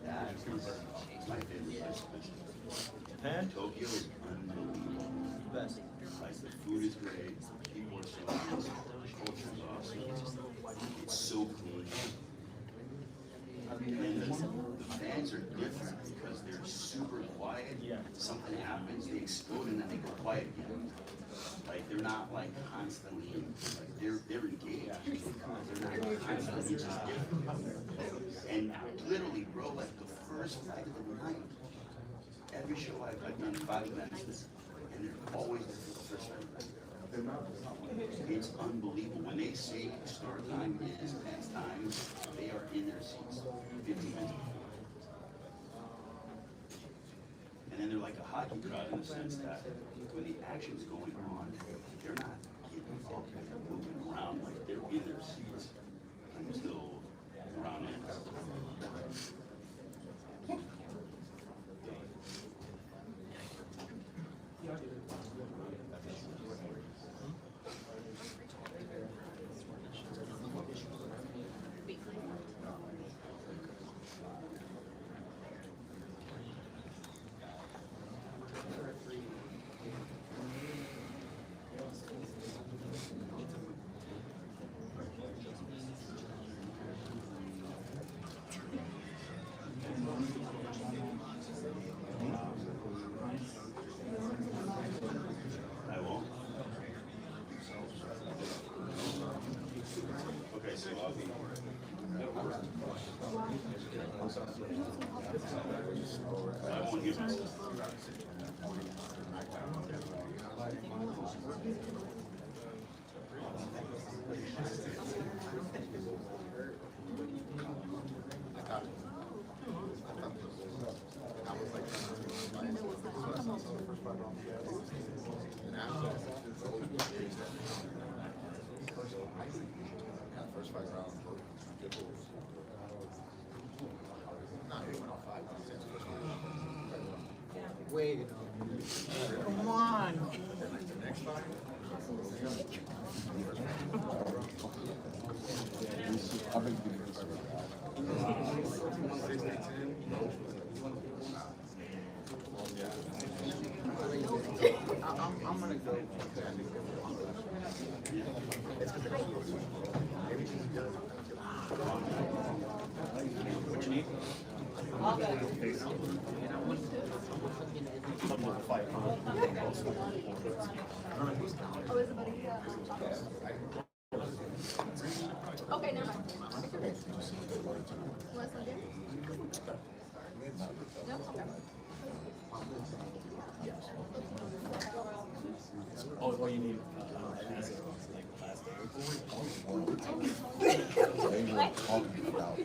that is my favorite place. Japan? Tokyo is unbelievable. Best. Like the food is great, people are so nice, the culture is awesome. It's so clean. And the fans are different because they're super quiet. Yeah. Something happens, they explode and then they go quiet again. Like they're not like constantly, like they're engaged. They're not constantly just different. And literally, bro, like the first fight of the night, every show I've done 5 events, and they're always the first fight of the night. It's unbelievable. When they say start time is next time, they are in their seats 15 minutes. And then they're like a hockey crowd in the sense that when the action's going on, they're not getting up and moving around, like they're in their seats until the round ends. I won't. Okay, so I'll be. I won't give myself. First 5 rounds. Wait. Come on. Next fight. I'm gonna go. What you need? Okay, never mind. Want some dinner? No? Okay. Oh, you need They were talking about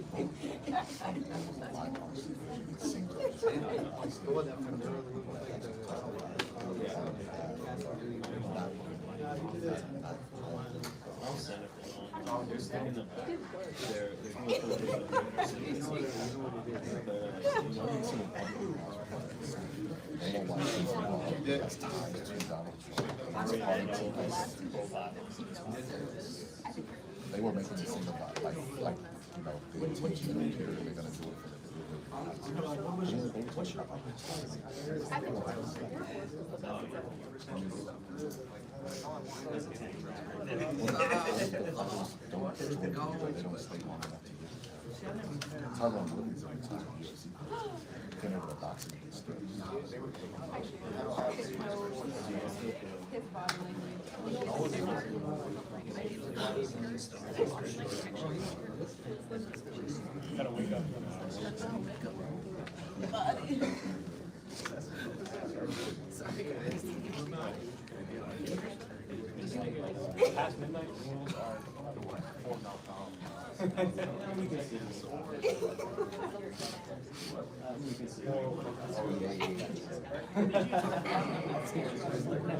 they were making it seem about like you know the intention of they're gonna do it for the they don't stay long enough to get it. Tyrone Woodley's on top of UFC. Came over to boxing and stuff. His body language. gotta wake up. Past midnight rules are for alcohol. We can see this.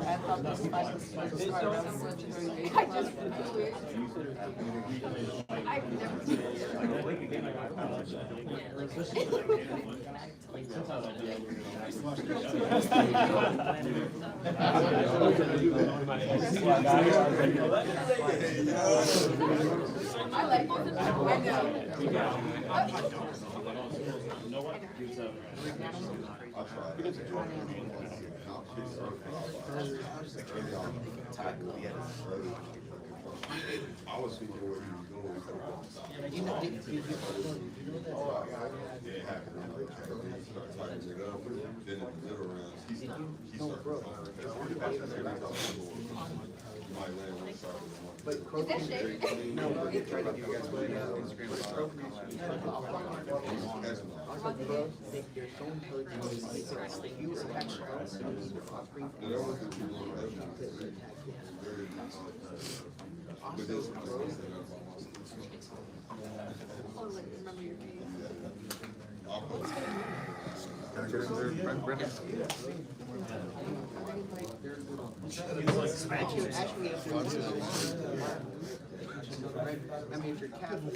I thought this fight was supposed to start around 4:30. I just feel weird. I've never seen I like both of them. I know. know what? It's I was thinking what he was doing. It happened. He started tightening it up. Then in the middle rounds, he started you might land on the side of the one. Is that shady? No, it's trying to give you guys what Instagram they're so intelligent. You attach There wasn't too long. That was very but this Oh, like, remember your name. I mean, if you're careful.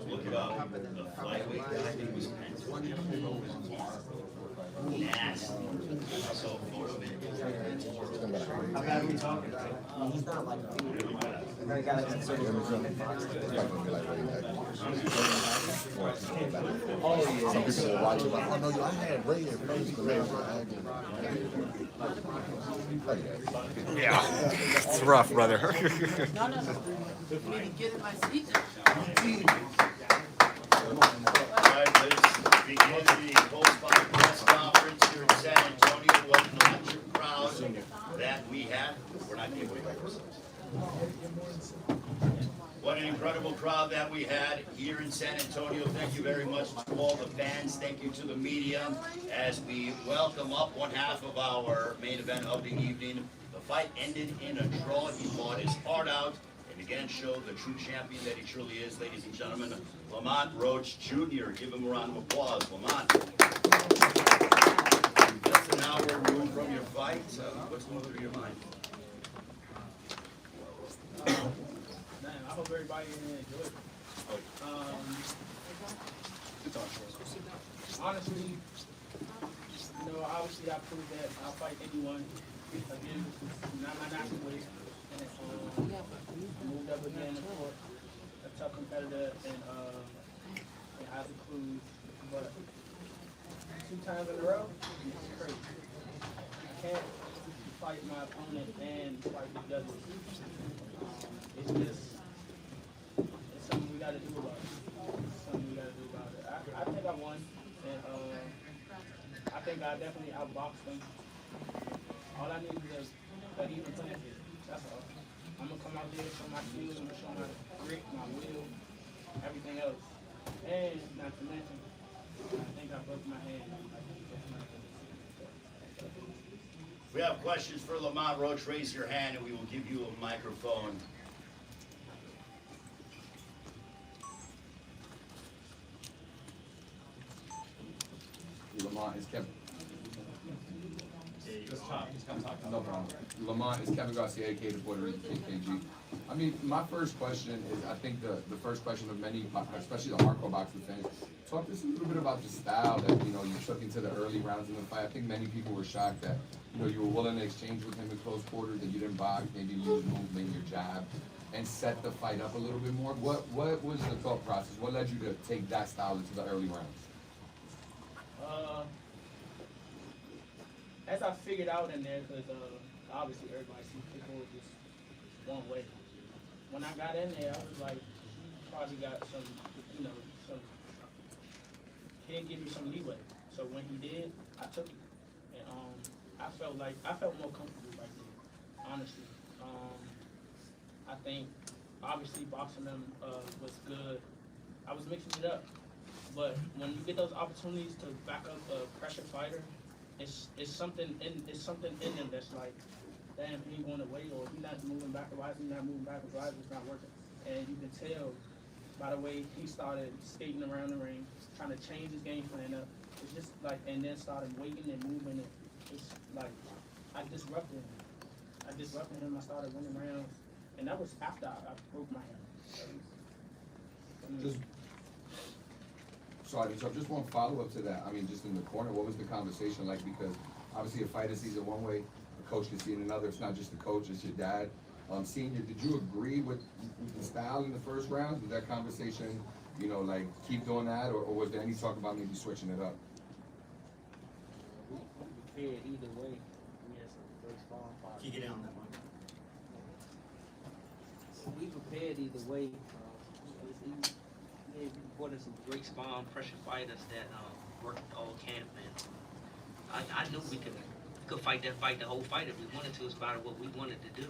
Look it up. The flyweight guy, I think was nasty. I saw a photo of it. How bad are we talking? He's not like I gotta consider. Some people will watch it like, oh no, I had Ray in first, but Yeah, it's rough, brother. No. You need to get in my seat. Alright, let's begin the post-fight press conference here in San Antonio. What an electric crowd that we had. We're not giving away ourselves. What an incredible crowd that we had here in San Antonio. Thank you very much to all the fans. Thank you to the media as we welcome up one half of our main event of the evening. The fight ended in a draw. He fought his heart out and again showed the true champion that he truly is, ladies and gentlemen. Lamont Roach Jr. Give him a round of applause. Lamont. Less than an hour removed from your fight. What's going through your mind? I hope everybody enjoyed it. Honestly, obviously I proved that I'll fight anyone. Again, not my natural way. And I moved up again for a tough competitor and Isaac Cruz. But 2 times in a row, it's crazy. I can't fight my opponent and fight the judges. It's just something we gotta do about it. I think I won, and I think I definitely outboxed them. All I need is an even playing field. That's all. I'm gonna come out there, show my skills, I'm gonna show my grit, my will, everything else. And not to mention, I think I broke my hand. We have questions for Lamont Roach. Raise your hand and we will give you a microphone. Lamont is Kevin. No problem. Lamont is Kevin Garcia, aka the Puerto Rican KKG. I mean, my first question is, I think the first question of many, especially the hardcore boxing fans, talk to us a little bit about the style that you took into the early rounds of the fight. I think many people were shocked that you were willing to exchange with him in close quarters, that you didn't box, maybe use movement, your jab, and set the fight up a little bit more. What was the thought process? What led you to take that style into the early rounds? As I figured out in there, because obviously everybody sees people just one way. When I got in there, I was like, probably got some, he didn't give me some leeway. So when he did, I took it. And I felt more comfortable right there, honestly. I think, obviously, boxing them was good. I was mixing it up. But when you get those opportunities to back up a pressure fighter, it's something in them that's like, damn, he want to wait, or he not moving back. Why is he not moving back? Why is it not working? And you can tell by the way he started skating around the ring, trying to change his game plan up. It's just like, and then started waiting and moving. And it's like, I disrupted him. I started winning rounds, and that was after I broke my hand. So just one follow-up to that. I mean, just in the corner, what was the conversation like? Because obviously a fighter sees it one way, the coach can see it another. It's not just the coach, it's your dad. Senior, did you agree with the style in the first round? Did that conversation, like keep doing that, or was there any talk about maybe switching it up? Prepared either way. We had some great sparring partners. Can you get down that one? We prepared either way. We brought in some great sparring pressure fighters that worked all camp, and I knew we could fight that fight the whole fight if we wanted to. It's about what we wanted to do.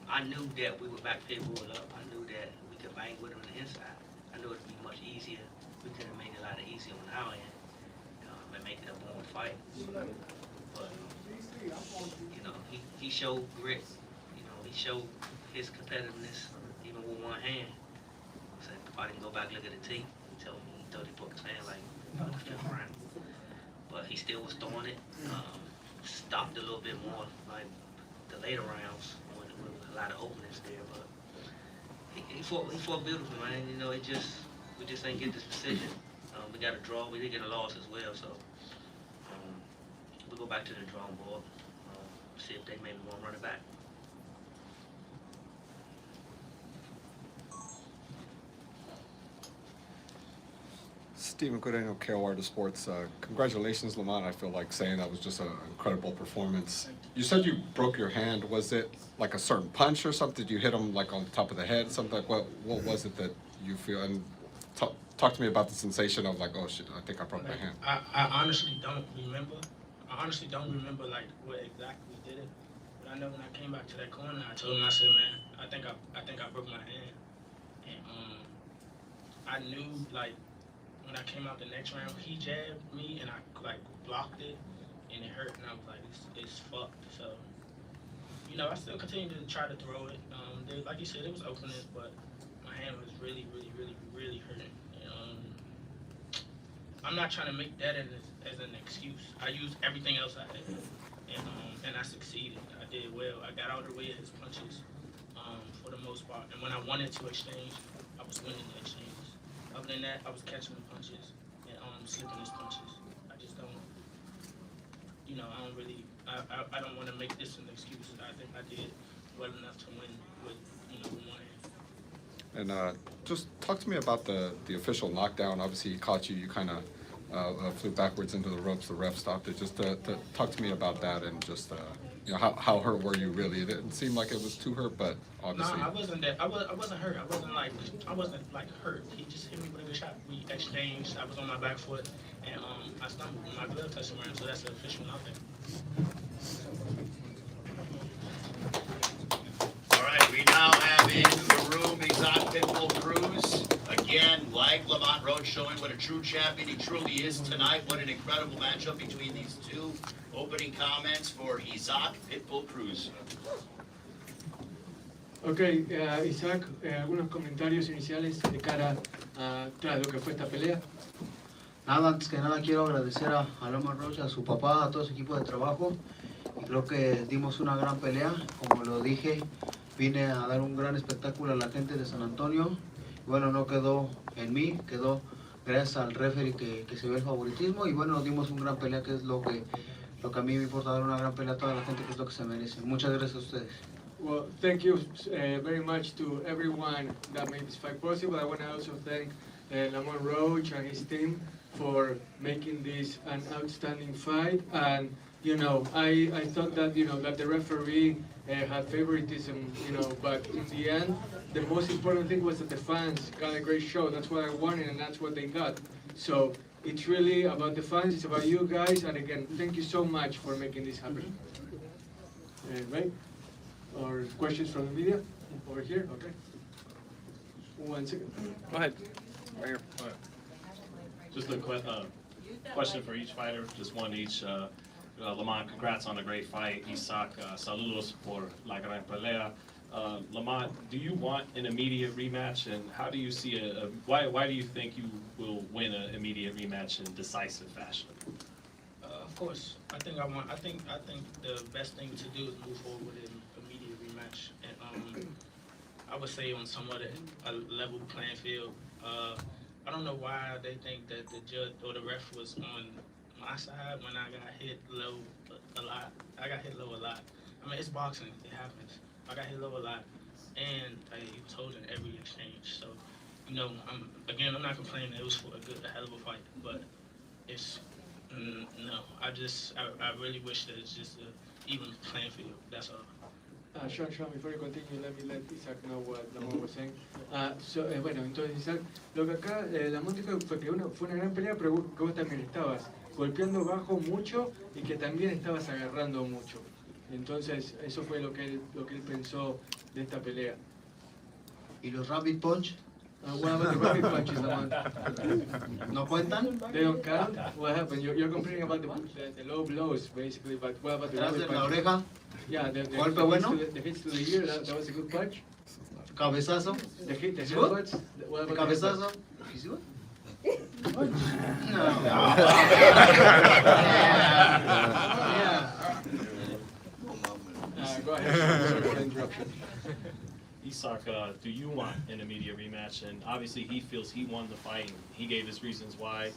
I knew that we would back Pitbull up. I knew that we could bang with him on the inside. I knew it'd be much easier. We could have made it a lot easier on our end and make it a born fight. But he showed grit. He showed his competitiveness even with one hand. So if I didn't go back and look at the tape, he told me he thought he broke his hand like in the fifth round. But he still was throwing it. Stopped a little bit more like the later rounds with a lot of openings there. But he fought beautiful, man. We just ain't get this decision. We got a draw. We did get a loss as well. So we'll go back to the drawing board. See if they maybe want to run it back. Stephen Coreno, KOR Sports. Congratulations, Lamont. I feel like saying that was just an incredible performance. You said you broke your hand. Was it like a certain punch or something? Did you hit him like on the top of the head? Something like what was it that you feel? And talk to me about the sensation of like, oh shit, I think I broke my hand. I honestly don't remember. Like what exactly did it. But I know when I came back to that corner, I told him, I said, man, I think I broke my hand. And I knew like when I came out the next round, he jabbed me and I like blocked it and it hurt and I was like, it's fucked. So, I still continued to try to throw it. Like you said, it was openings, but my hand was really, really, really, really hurting. I'm not trying to make that as an excuse. I used everything else I had, and I succeeded. I did well. I got out of the way of his punches for the most part. And when I wanted to exchange, I was winning the exchange. Other than that, I was catching the punches and slipping his punches. I just don't, I don't really, I don't want to make this an excuse. I think I did well enough to win with, one hand. And just talk to me about the official knockdown. Obviously, he caught you. You kind of flew backwards into the ropes. The ref stopped it. Just to talk to me about that and just how hurt were you really? It didn't seem like it was too hurt, but obviously. No, I wasn't that. I wasn't hurt. I wasn't like hurt. He just hit me with a good shot. We exchanged. I was on my back foot and I stumbled. My glove touched around, so that's an official knockdown. All right, we now have in the room Isaac Pitbull Cruz. Again, like Lamont Roach, showing what a true champion he truly is tonight. What an incredible matchup between these two. Opening comments for Isaac Pitbull Cruz. Ok, Isaac, algunos comentarios iniciales de cara a lo que fue esta pelea. Nada, antes que nada quiero agradecer a Lamont Roach, a su papá, a todo su equipo de trabajo. Y creo que dimos una gran pelea. Como lo dije, vine a dar un gran espectáculo a la gente de San Antonio. Bueno, no quedó en mí, quedó gracias al referee que se ve el favoritismo. Y bueno, nos dimos una gran pelea, que es lo que a mí me importa, dar una gran pelea a toda la gente, que es lo que se merece. Muchas gracias a ustedes. Well, thank you very much to everyone that made this fight possible. I want to also thank Lamont Roach and his team for making this an outstanding fight. And I thought that that the referee had favoritism, but in the end, the most important thing was that the fans got a great show. That's what I wanted, and that's what they got. So it's really about the fans. It's about you guys. And again, thank you so much for making this happen. Right? Or questions from the media? Over here? Okay. 1 second. Go ahead. Right here. Go ahead. Just a question for each fighter, just one each. Lamont, congrats on a great fight. Isaac, saludos por la gran pelea. Lamont, do you want an immediate rematch, and how do you see why do you think you will win an immediate rematch in decisive fashion? Of course, I think the best thing to do is move forward with an immediate rematch, and I would say on somewhat a level playing field. I don't know why they think that the judge or the ref was on my side when I got hit low a lot. I got hit low a lot. I mean, it's boxing. It happens. I got hit low a lot, and he was holding every exchange. So, you know, I'm not complaining. It was for a hell of a fight, but it's no. I really wish that it's just an even playing field. That's all. Sean, before you continue, let me let Isaac know what Lamont was saying. Bueno, entonces Isaac, lo que acá Lamont dijo fue que fue una gran pelea, pero que vos también estabas golpeando bajo mucho y que también estabas agarrando mucho. Entonces, eso fue lo que él pensó de esta pelea. ¿Y los rabbit punch? What about the rabbit punches, Lamont? ¿No cuentan? They don't count? What happened? You're complaining about the low blows, basically, but what about the ¿Tras rabbit de punches? la oreja? Yeah, the ¿Golpe bueno? The hits to the ear, that was a good punch. ¿Cabezazo? The ¿Good? headbutts, what about the ¿Cabezazo? headbutts? ¿Is good? Go ahead. Sorry for the interruption. Isaac, do you want an immediate rematch? And obviously he feels he won the fight. He gave his reasons why.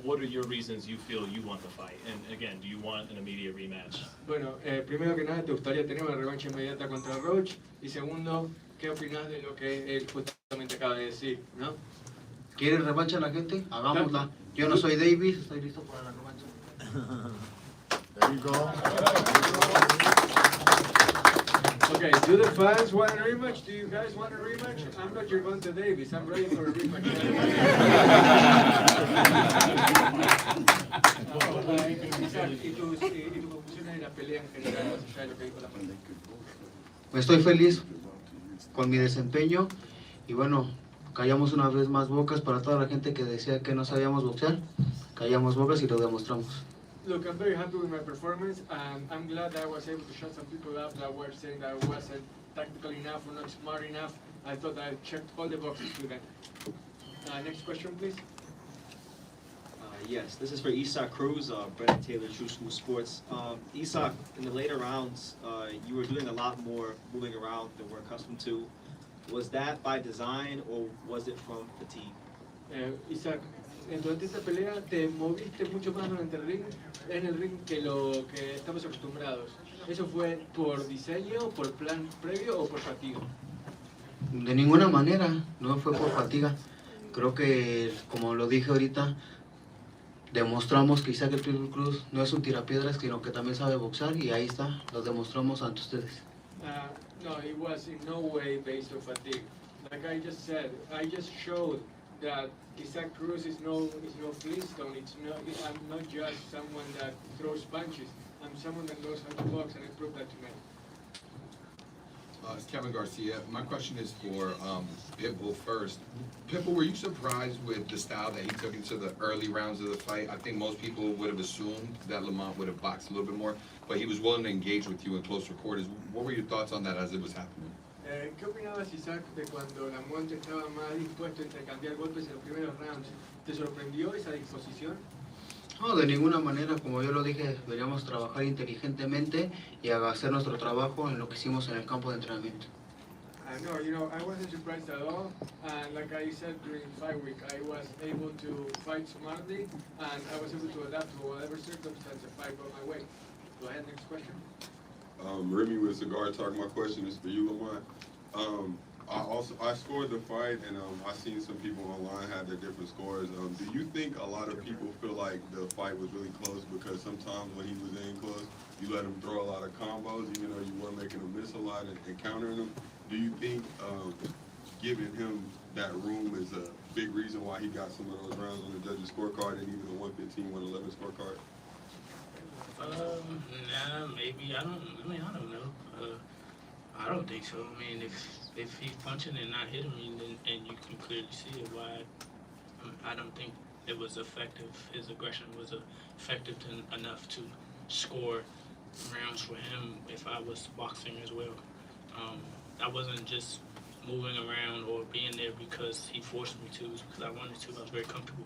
What are your reasons you feel you want the fight? And again, do you want an immediate rematch? Bueno, primero que nada, ¿te gustaría tener una revancha inmediata contra Roach? Y segundo, ¿qué opinas de lo que él justamente acaba de decir, no? ¿Quiere revancha la gente? Hagámosla. Yo no soy Davis, estoy listo para la revancha. There you go. Okay, do the fans want a rematch? Do you guys want a rematch? I'm not Gervonta Davis. I'm ready for a rematch. ¿Y tu conclusión de la pelea en general, más allá de lo que dijo la gente? Estoy feliz con mi desempeño y bueno, callamos una vez más bocas para toda la gente que decía que no sabíamos boxear. Callamos bocas y lo demostramos. Look, I'm very happy with my performance, and I'm glad that I was able to shut some people up that were saying that I wasn't tactical enough or not smart enough. I thought I checked all the boxes with them. Next question, please. Yes, this is for Isaac Cruz, Brennan Taylor, True School Sports. Isaac, in the later rounds, you were doing a lot more moving around than we're accustomed to. Was that by design or was it from fatigue? Isaac, durante esta pelea te moviste mucho más durante en el ring que lo que estamos acostumbrados. ¿Eso fue por diseño, por plan previo o por fatiga? De ninguna manera, no fue por fatiga. Creo que, como lo dije ahorita, demostramos que Isaac Pitbull Cruz no es un tirapiedras, sino que también sabe boxear y ahí está, lo demostramos ante ustedes. No, it was in no way based on fatigue. Like I just said, I just showed that Isaac Cruz is no Flintstone. I'm not just someone that throws punches. I'm someone that knows how to box, and I proved that to me. It's Kevin Garcia. My question is for Pitbull first. Pitbull, were you surprised with the style that he took into the early rounds of the fight? I think most people would have assumed that Lamont would have boxed a little bit more, but he was willing to engage with you in closer quarters. What were your thoughts on that as it was happening? ¿Qué opinabas, Isaac, de cuando Lamont estaba más dispuesto a intercambiar golpes en los primeros rounds? ¿Te sorprendió esa disposición? No, de ninguna manera, como yo lo dije, deberíamos trabajar inteligentemente y hacer nuestro trabajo en lo que hicimos en el campo de entrenamiento. No, you know, I wasn't surprised at all. And like I said during fight week, I was able to fight smartly, and I was able to adapt to whatever circumstance the fight got my way. Go ahead, next question. Remy with Cigar Talk. My question is for you, Lamont. I scored the fight, and I seen some people online had their different scores. Do you think a lot of people feel like the fight was really close because sometimes when he was in close, you let him throw a lot of combos, even though you weren't making him miss a lot and countering him? Do you think giving him that room is a big reason why he got some of those rounds on the judges' scorecard and even the 115, 111 scorecard? Nah, maybe. I don't know. I don't think so. I mean, if he's punching and not hitting me, then, and you can clearly see it, why I don't think it was effective. His aggression was effective enough to score rounds for him if I was boxing as well. I wasn't just moving around or being there because he forced me to. It was because I wanted to. I was very comfortable.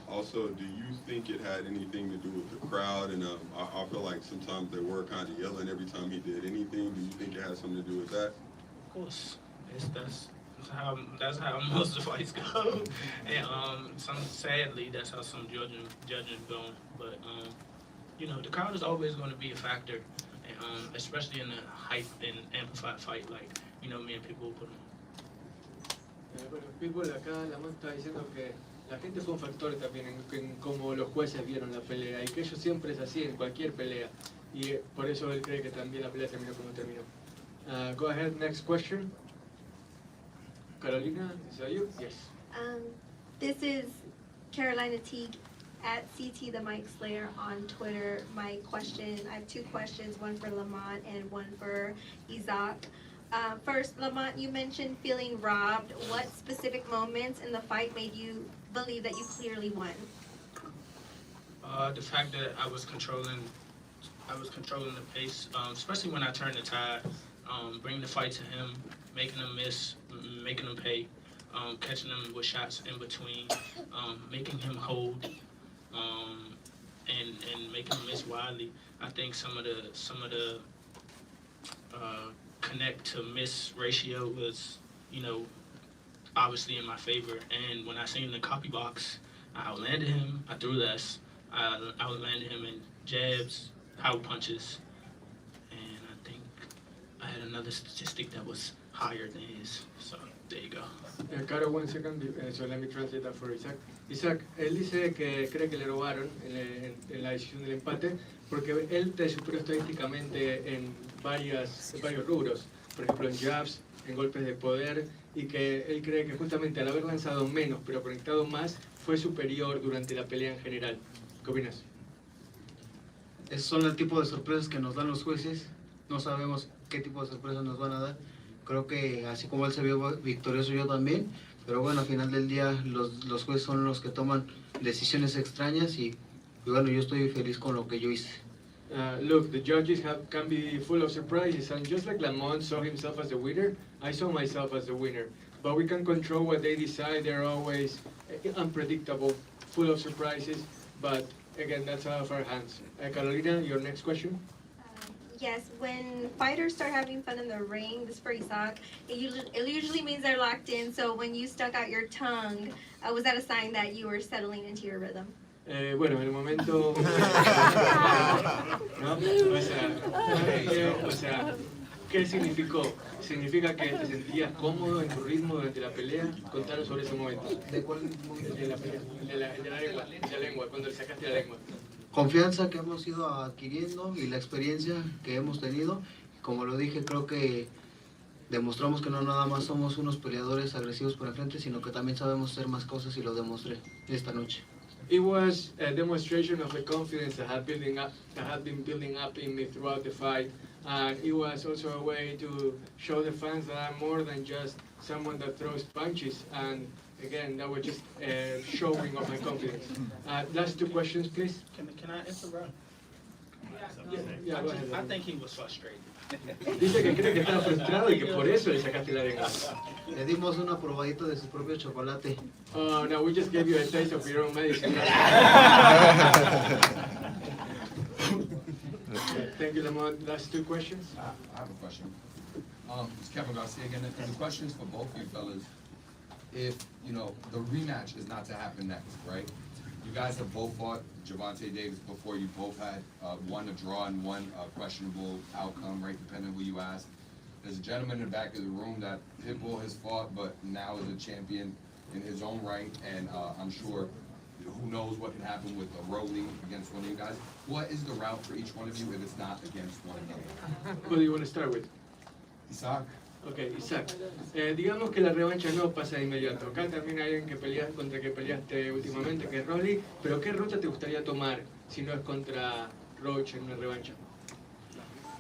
Also, do you think it had anything to do with the crowd? And I feel like sometimes they were kind of yelling every time he did anything. Do you think it had something to do with that? Of course, that's how most of the fights go, and sadly that's how some judging go. But you know, the crowd is always going to be a factor, and, especially in a hype and amplified fight like, me and people will put on. Bueno, Pitbull, acá Lamont está diciendo que la gente fue un factor también en cómo los jueces vieron la pelea y que ellos siempre es así en cualquier pelea y por eso él cree que también la pelea terminó como terminó. Go ahead, next question. Carolina, is that you? Yes. This is Carolina Teague at CT the Mike Slayer on Twitter. I have two questions, one for Lamont and one for Isaac. First, Lamont, you mentioned feeling robbed. What specific moments in the fight made you believe that you clearly won? The fact that I was controlling the pace, especially when I turned the tide, bringing the fight to him, making him miss, making him pay, catching him with shots in between, making him hold, and making him miss widely. I think some of the connect to miss ratio was, obviously in my favor. And when I seen the copy box, I outlanded him. I threw less. I outlanded him in jabs, power punches, and I think I had another statistic that was higher than his. So there you go. Caro, 1 second, so let me translate that for Isaac. Isaac, él dice que cree que le robaron en la decisión del empate porque él te superó estadísticamente en varios rubros, por ejemplo en jabs, en golpes de poder, y que él cree que justamente al haber lanzado menos pero conectado más fue superior durante la pelea en general. ¿Qué opinas? Esos son el tipo de sorpresas que nos dan los jueces. No sabemos qué tipo de sorpresas nos van a dar. Creo que así como él se vio victorioso, yo también. Pero bueno, al final del día los jueces son los que toman decisiones extrañas y bueno, yo estoy feliz con lo que yo hice. Look, the judges can be full of surprises, and just like Lamont saw himself as the winner, I saw myself as the winner. But we can control what they decide. They're always unpredictable, full of surprises. But again, that's out of our hands. Carolina, your next question? Yes, when fighters start having fun in the ring, this is for Isaac, it usually means they're locked in. So when you stuck out your tongue, was that a sign that you were settling into your rhythm? Bueno, en el momento... ¿No? O sea, ¿qué significó? ¿Significa que te sentías cómodo en tu ritmo durante la pelea? Contanos sobre ese momento. ¿De cuál momento? De la pelea, de la lengua, cuando le sacaste la lengua. Confianza que hemos ido adquiriendo y la experiencia que hemos tenido. Como lo dije, creo que demostramos que no nada más somos unos peleadores agresivos por enfrente, sino que también sabemos hacer más cosas y lo demostré esta noche. It was a demonstration of the confidence that had been building up in me throughout the fight, and it was also a way to show the fans that I'm more than just someone that throws punches. And again, that was just a showing of my confidence. Last two questions, please. Can I interrupt? Yeah, go ahead. I think he was frustrated. Dice que cree que estaba frustrado y que por eso le sacaste la lengua. Le dimos una probadita de su propio chocolate. Oh, no, we just gave you a taste of your own medicine. Thank you, Lamont. Last two questions. I have a question. It's Kevin Garcia again, and the question is for both of you fellas. If, the rematch is not to happen next, right? You guys have both fought Gervonta Davis before. You both had one a draw and one questionable outcome, right, depending on who you ask. There's a gentleman in the back of the room that Pitbull has fought, but now is a champion in his own right, and I'm sure who knows what can happen with a Rolly against one of you guys. What is the route for each one of you if it's not against one another? Who do you want to start with? Isaac? Okay, Isaac. Digamos que la revancha no pasa de inmediato. Acá también hay alguien contra que peleaste últimamente, que es Rolly. Pero ¿qué ruta te gustaría tomar si no es contra Roach en una revancha?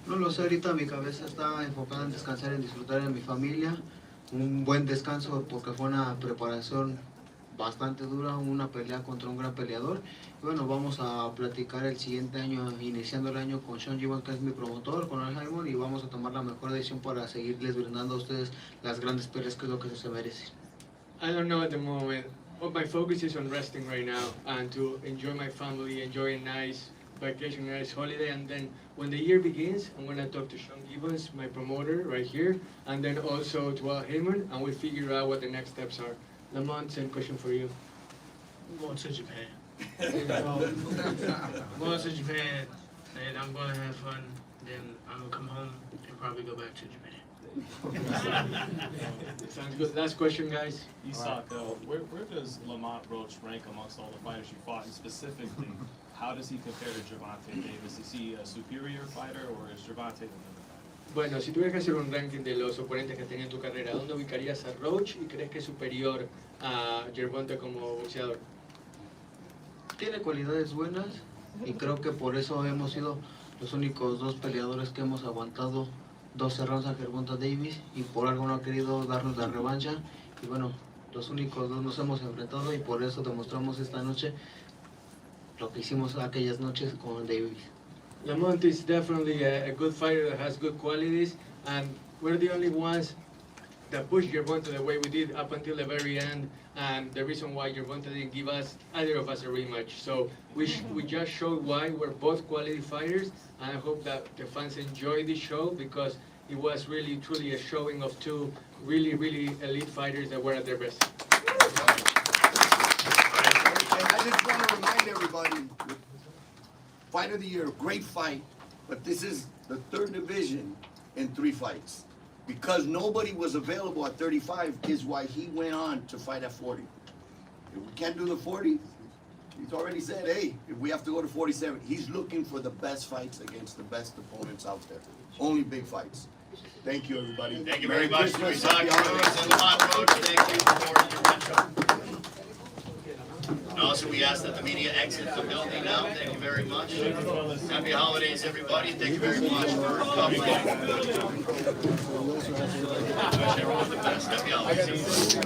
No lo sé, ahorita mi cabeza está enfocada en descansar, en disfrutar de mi familia. Un buen descanso porque fue una preparación bastante dura, una pelea contra un gran peleador. Y bueno, vamos a platicar el siguiente año, iniciando el año con Sean Gibbons, que es mi promotor, con Al Haymon, y vamos a tomar la mejor decisión para seguirles brindando a ustedes las grandes peleas que es lo que se merecen. I don't know at the moment. Well, my focus is on resting right now and to enjoy my family, enjoy a nice vacation, a nice holiday, and then when the year begins, I'm going to talk to Sean Gibbons, my promoter, right here, and then also to Al Haymon, and we'll figure out what the next steps are. Lamont, same question for you. I'm going to Japan. I'm going to Japan, and I'm going to have fun then I'm gonna come home and probably go back to Japan. Sounds good. Last question, guys. Isaac, where does Lamont Roach rank amongst all the fighters you fought? And specifically, how does he compare to Gervonta Davis? Is he a superior fighter or is Gervonta the better fighter? Bueno, si tuvieras que hacer un ranking de los oponentes que has tenido en tu carrera, ¿dónde ubicarías a Roach y crees que es superior a Gervonta como boxeador? Tiene cualidades buenas y creo que por eso hemos sido los únicos dos peleadores que hemos aguantado 12 rounds a Gervonta Davis y por algo no ha querido darnos la revancha y bueno, los únicos dos nos hemos enfrentado y por eso demostramos esta noche lo que hicimos aquellas noches con Davis. Lamont is definitely a good fighter that has good qualities, and we're the only ones that pushed Gervonta the way we did up until the very end, and the reason why Gervonta didn't give us, either of us, a rematch. So we just showed why we're both quality fighters, and I hope that the fans enjoy this show because it was really, truly a showing of two really, really elite fighters that were at their best. And I just want to remind everybody, fight of the year, great fight, but this is the third division in 3 fights. Because nobody was available at 35 is why he went on to fight at 40. If we can't do the 40, he's already said, hey, if we have to go to 47, he's looking for the best fights against the best opponents out there. Only big fights. Thank you, everybody. Thank you Merry very much, Christmas, Isaac happy Cruz holidays. and Lamont Roach. Thank you for your matchup. And also, we ask that the media exit the building now. Thank you very much. Happy holidays, everybody. Thank you very much for coming. Wish everyone the best. Happy holidays.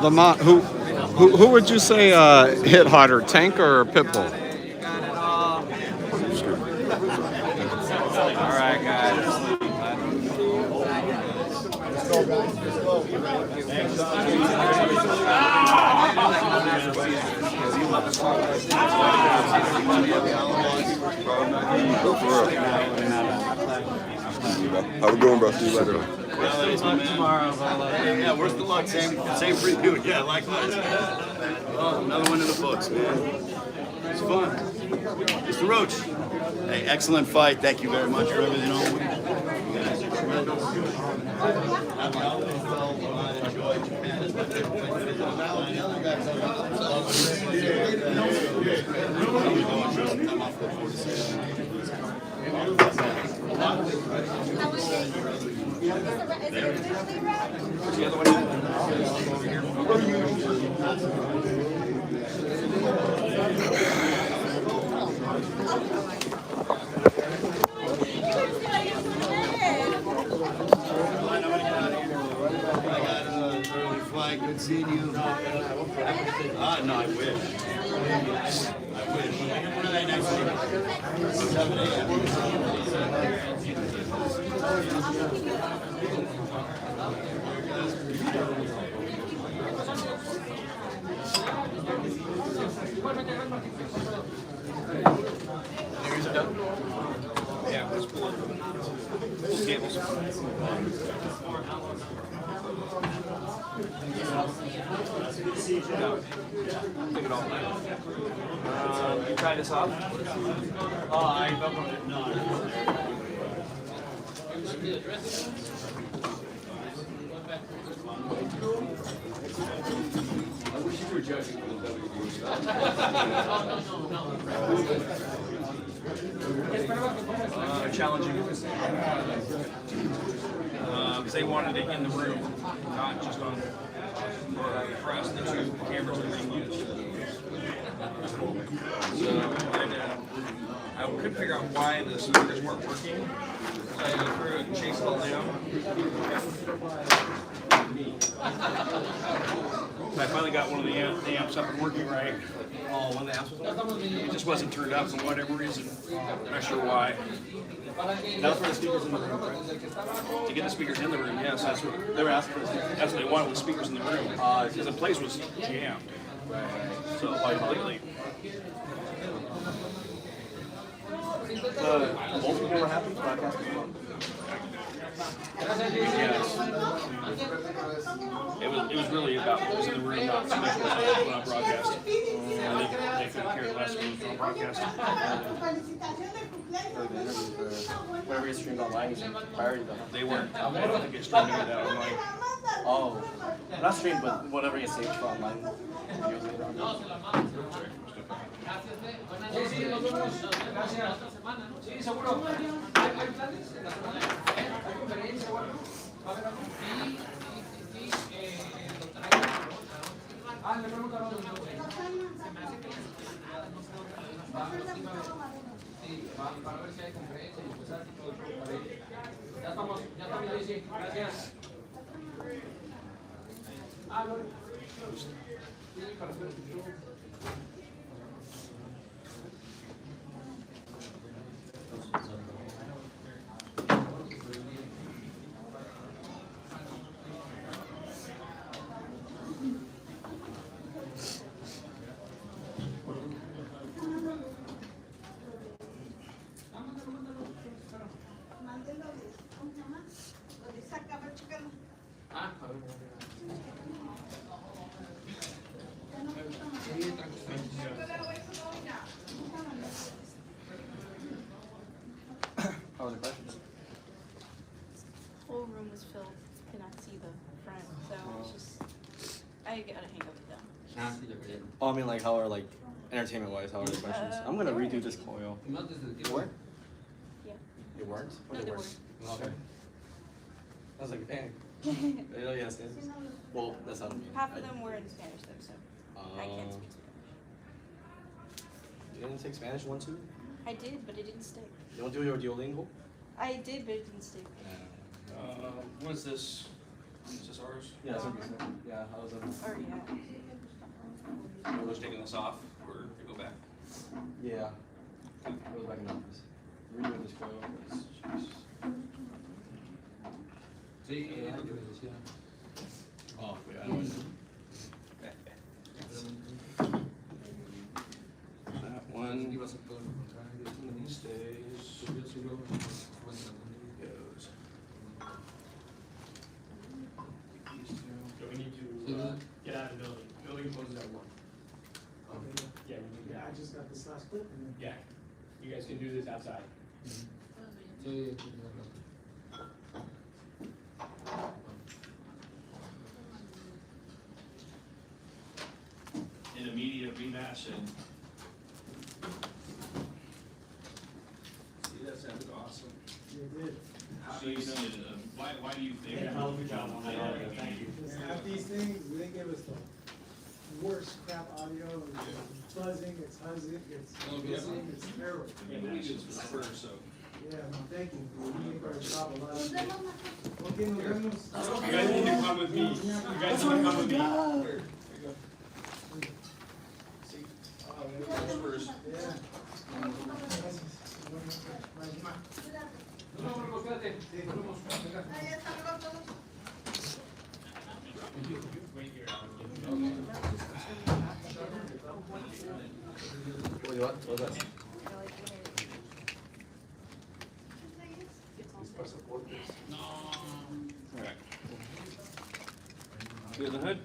Lamont, who would you say hit harder, Tank or Pitbull? All right, guys. How we doing, bro? See you later. Yeah, worth the luck. Same for you. Yeah, likewise. Oh, another one in the books, man. It's fun. Mr. Roach. Hey, excellent fight. Thank you very much for everything. You guys are tremendous. Happy holidays. Enjoy Japan as much as you Good seeing you. No, I wish. I wish. When are they next week? 7 a.m. Yeah, You try this off? I wish you were judging for the Challenging. Because they wanted it in the room, not just on the press. The two cameras are being used. So I couldn't figure out why the speakers weren't working. So I threw it and chased all down. I finally got one of the amps up and working right. Oh, one of the amps was working? It just wasn't turned up for whatever reason. I'm not sure why. That was for the speakers in the room, right? To get the speakers in the room, yes, that's what They were asking for the speakers. that's what they wanted, was speakers in the room. Because the place was jammed. So completely. Most people were happy broadcasting as well. Yes. It was really about what was in the room, not so much what was on broadcast. They couldn't care less what was on broadcast. Whatever gets streamed online is a priority though. They weren't. I don't think it's streaming it out online. Oh, not streamed, but whatever gets saved for online. Videos later on. How was the questions? Whole room was filled, could not see the front, so it's just, I gotta hang up with them. Oh, I mean, like, how are, like, entertainment wise, how are the questions? I'm gonna redo this coil. You weren't? Yeah. You weren't? Or No, they they were? weren't. Okay. I was like, dang. Yes, yes. Well, that's not me. Half of them were in Spanish though, so I can't speak Spanish. You didn't take Spanish 1, 2? I did, but it didn't stick. You don't do your Duolingo? I did, but it didn't stick. What is this? Is this ours? Yeah, that's what you said. Yeah, I was Or yeah. We're just taking this off, or to go back? Yeah. I was back in the office. Redoing this coil. Oh, yeah, I know. That one. These days. Goes. So we need to get out of the building. Building closes at 1. Yeah, I just got this last clip and then. yeah. You guys can do this outside. An immediate rematch and. See, that sounded awesome. You did. So you know, why do you think? Yeah, hell of a job on that. Thank you. Because half these things, they give us the worst crap audio, it's buzzing, it's huzzing, it's hissing, it's terrible. Yeah, Louis is the first, so. Yeah, no, thank you, you make our job a lot easier. Okay, nos vemos. You guys need to come with me. You guys need to come with me. First. What was that? Clear the hood.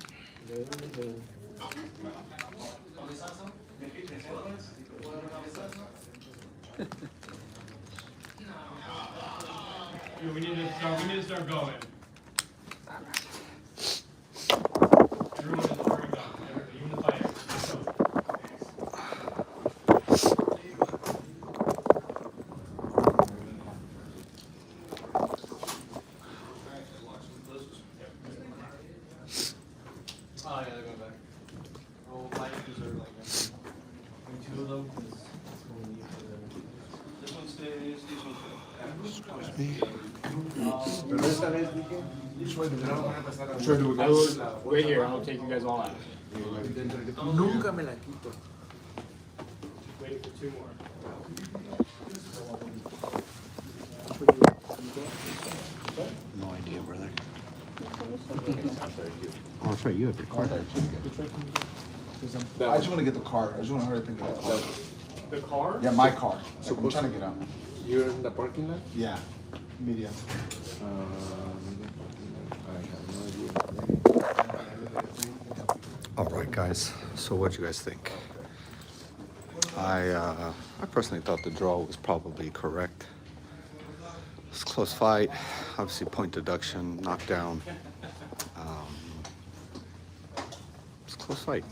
We need to start going. Everyone is hurrying up. Even the fire. Let's go. Oh, yeah, they're going back. Oh, my shoes are like that. Two of them, 'cause it's going to need for the. This one stays, this one stays. Pero esta vez dije, which way do we go? Wait here, I'll take you guys all out. Nunca me la quito. Waiting for two more. No idea, brother. Oh, that's right, you have your card. I just want to get the car. I just want to hurry up and get the car. The car? Yeah, my car. So I'm trying to get out. You're in the parking lot? Yeah, media. All right, guys. So what do you guys think? I personally thought the draw was probably correct. It's a close fight. Obviously, point deduction, knockdown. It's a close fight.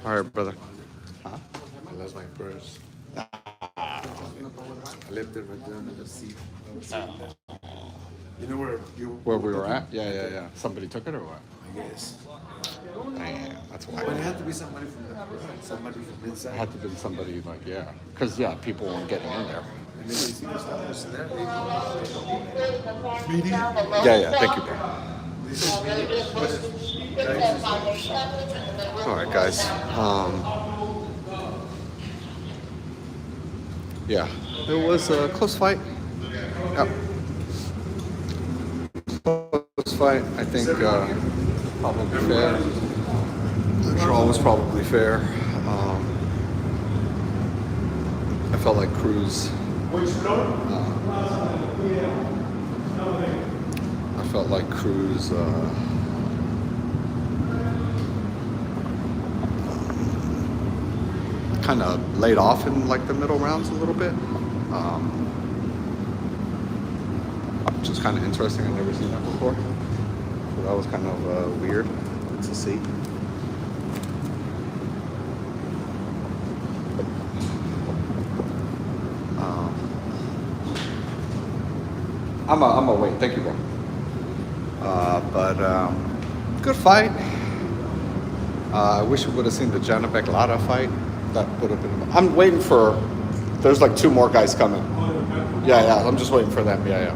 All right, brother. Huh? I lost my purse. I left it right there under the seat. You know Where we were at? Yeah. Somebody took it or what? I guess. Man, that's why. But it had to be somebody from inside. It had to be somebody like, yeah. Because, yeah, people weren't getting in there. And then you see the stuff was there. Yeah, thank you, bro. All right, guys. Yeah, it was a close fight. Yep. Close fight. I think probably fair. The draw was probably fair. I felt like Cruz. I felt like Cruz. Kind of laid off in like the middle rounds a little bit, which is kind of interesting. I've never seen that before, so that was kind of weird to see. I'm a wait. Thank you, bro. But good fight. I wish we would have seen the Janabek Lara fight. That would have been. I'm waiting for. There's like two more guys coming. Yeah. I'm just waiting for them. Yeah.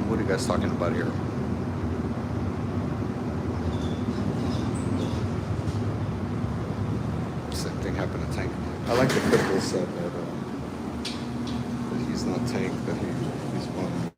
What are you guys talking about here? Same thing happened to Tank. I like the Pitbull said that he's not Tank, that he's one.